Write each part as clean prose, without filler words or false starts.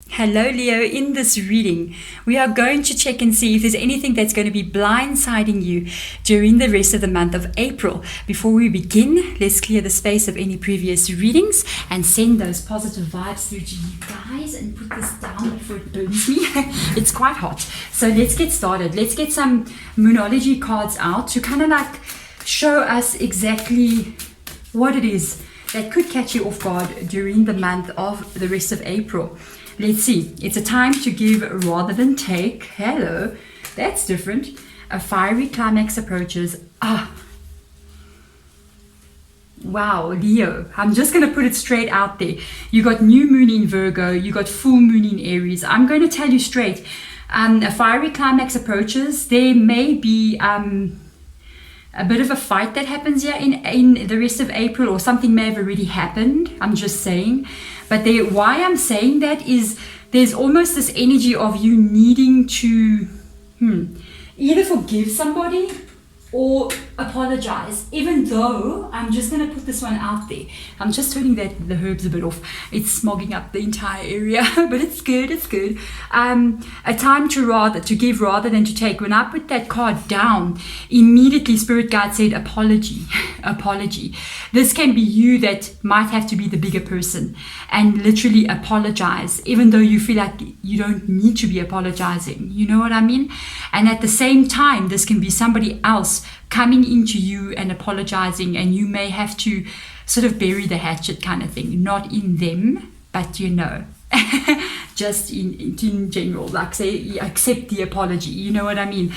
Hello Leo, in this reading we are going to check and see if there's anything that's going to be blindsiding you during the rest of the month of April. Before we begin, let's clear the space of any previous readings and send those positive vibes through to you guys, and put this down before it burns me. It's quite hot. So let's get started. Let's get some Moonology cards out to kind of like show us exactly what it is that could catch you off guard during the month of the rest of April. Let's see. It's a time to give rather than take. Hello. That's different. A fiery climax approaches. Wow, Leo. I'm just going to put it straight out there. You got new moon in Virgo. You got full moon in Aries. I'm going to tell you straight. A fiery climax approaches. There may be a bit of a fight that happens here in the rest of April, or something may have already happened. I'm just saying. But why I'm saying that is there's almost this energy of you needing to either forgive somebody or apologize, even though I'm just going to put this one out there. I'm just turning the herbs a bit off. It's smogging up the entire area, but it's good. It's good. A time to give rather than to take. When I put that card down, immediately Spirit Guide said apology. Apology. This can be you that might have to be the bigger person and literally apologize, even though you feel like you don't need to be apologizing. You know what I mean? And at the same time, this can be somebody else coming into you and apologizing, and you may have to sort of bury the hatchet kind of thing. Not in them, but just in general, like say accept the apology. You know what I mean?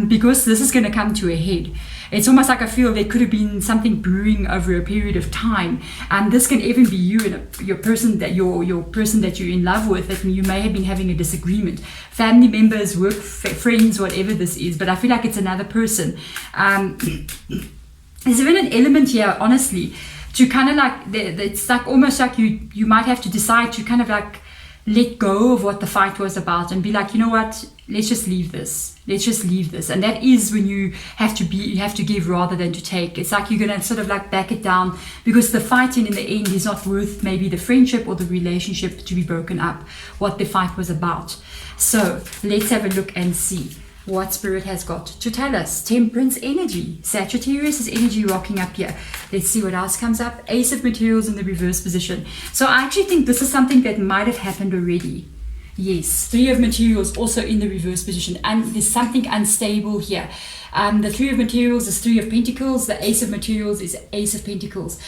Because this is going to come to a head. It's almost like I feel there could have been something brewing over a period of time, and this can even be you and your person that you're in love with, that you may have been having a disagreement. Family members, work friends, whatever this is. But I feel like it's another person. There's even an element here, honestly, to kind of like, it's like almost like you might have to decide to kind of like let go of what the fight was about and be like, you know what, let's just leave this. Let's just leave this. And that is when you have to give rather than to take. It's like you're going to sort of like back it down, because the fighting in the end is not worth maybe the friendship or the relationship to be broken up, what the fight was about. So let's have a look and see what Spirit has got to tell us. Temperance energy. Sagittarius is energy rocking up here. Let's see what else comes up. Ace of Materials in the reverse position. So I actually think this is something that might have happened already. Yes, Three of Materials also in the reverse position. And there's something unstable here. The Three of Materials is Three of Pentacles. The Ace of Materials is Ace of Pentacles.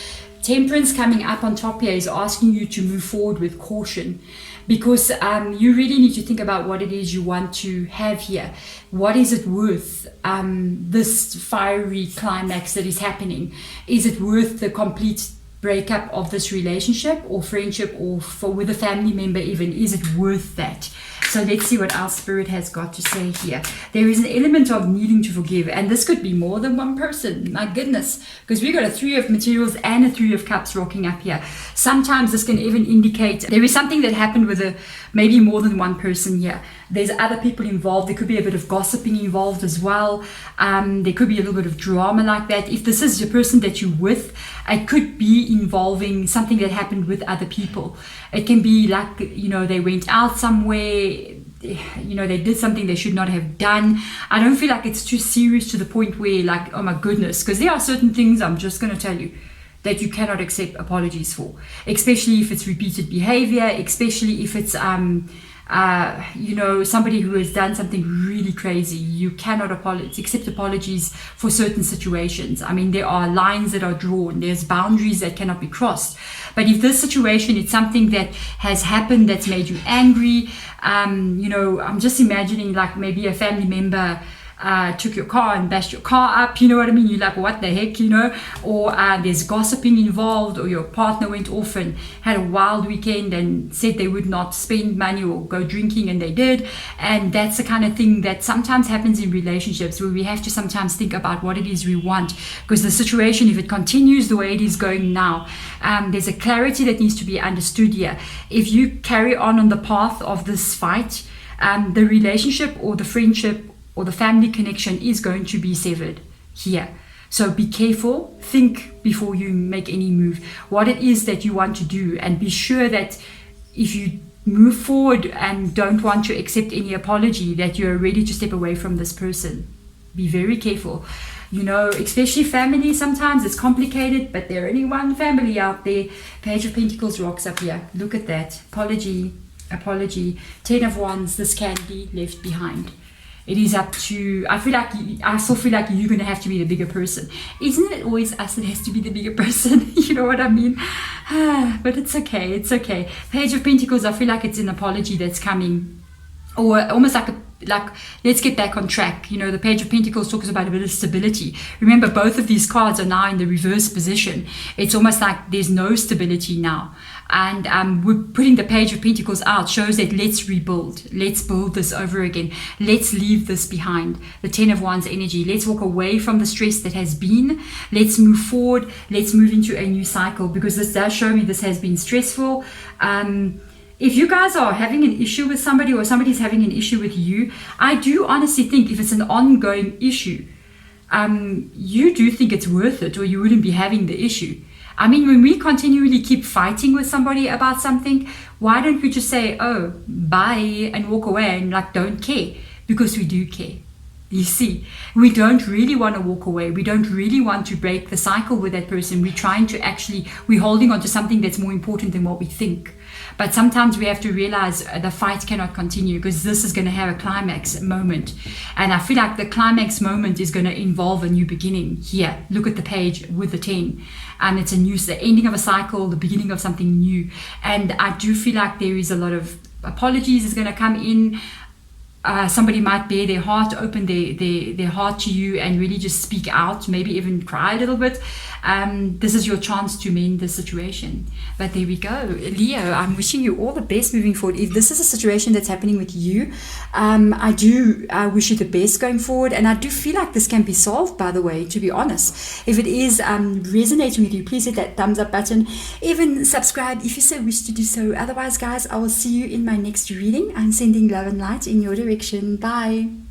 Temperance coming up on top here is asking you to move forward with caution, because you really need to think about what it is you want to have here. What is it worth, this fiery climax that is happening? Is it worth the complete breakup of this relationship or friendship, or with a family member even? Is it worth that? So let's see what our Spirit has got to say here. There is an element of needing to forgive, and this could be more than one person. My goodness, because we got a Three of Materials and a Three of Cups rocking up here. Sometimes this can even indicate there is something that happened with maybe more than one person here. There's other people involved. There could be a bit of gossiping involved as well. There could be a little bit of drama like that. If this is the person that you're with, it could be involving something that happened with other people. It can be like, they went out somewhere, they did something they should not have done. I don't feel like it's too serious to the point where like, oh my goodness, because there are certain things, I'm just going to tell you, that you cannot accept apologies for, especially if it's repeated behavior, especially if it's somebody who has done something really crazy. You cannot accept apologies for certain situations. I mean, there are lines that are drawn. There's boundaries that cannot be crossed. But if this situation is something that has happened that's made you angry, I'm just imagining like maybe a family member took your car and bashed your car up, you know what I mean? You're like, what the heck, or there's gossiping involved, or your partner went off and had a wild weekend and said they would not spend money or go drinking, and they did. And that's the kind of thing that sometimes happens in relationships, where we have to sometimes think about what it is we want, because the situation, if it continues the way it is going now, there's a clarity that needs to be understood here. If you carry on the path of this fight, the relationship or the friendship or the family connection is going to be severed here. So be careful, think before you make any move, what it is that you want to do, and be sure that if you move forward and don't want to accept any apology, that you're ready to step away from this person. Be very careful. You know, especially family, sometimes it's complicated, but there only one family out there. Page of Pentacles rocks up here. Look at that. Apology. 10 of Wands, this can be left behind. It is up to, I still feel like you're going to have to be the bigger person. Isn't it always us that has to be the bigger person? You know what I mean? But it's okay. Page of Pentacles, I feel like it's an apology that's coming. Or almost like let's get back on track. You know, the Page of Pentacles talks about a bit of stability. Remember, both of these cards are now in the reverse position. It's almost like there's no stability now. And we're putting the Page of Pentacles out, shows that let's rebuild. Let's build this over again. Let's leave this behind. The 10 of Wands energy. Let's walk away from the stress that has been. Let's move forward. Let's move into a new cycle, because this does show me this has been stressful. If you guys are having an issue with somebody, or somebody's having an issue with you, I do honestly think if it's an ongoing issue, you do think it's worth it, or you wouldn't be having the issue. I mean, when we continually keep fighting with somebody about something, why don't we just say, oh, bye, and walk away and don't care? Because we do care. You see, we don't really want to walk away. We don't really want to break the cycle with that person. We're holding on to something that's more important than what we think. But sometimes we have to realize the fight cannot continue, because this is going to have a climax moment. And I feel like the climax moment is going to involve a new beginning here. Look at the page with the 10. And it's the ending of a cycle, the beginning of something new. And I do feel like there is a lot of apologies is going to come in. Somebody might bear their heart, open their heart to you and really just speak out, maybe even cry a little bit. This is your chance to mend the situation. But there we go. Leo, I'm wishing you all the best moving forward. If this is a situation that's happening with you, I wish you the best going forward. And I do feel like this can be solved, by the way, to be honest. If it is resonating with you, please hit that thumbs up button. Even subscribe if you so wish to do so. Otherwise, guys, I will see you in my next reading. I'm sending love and light in your direction. Bye.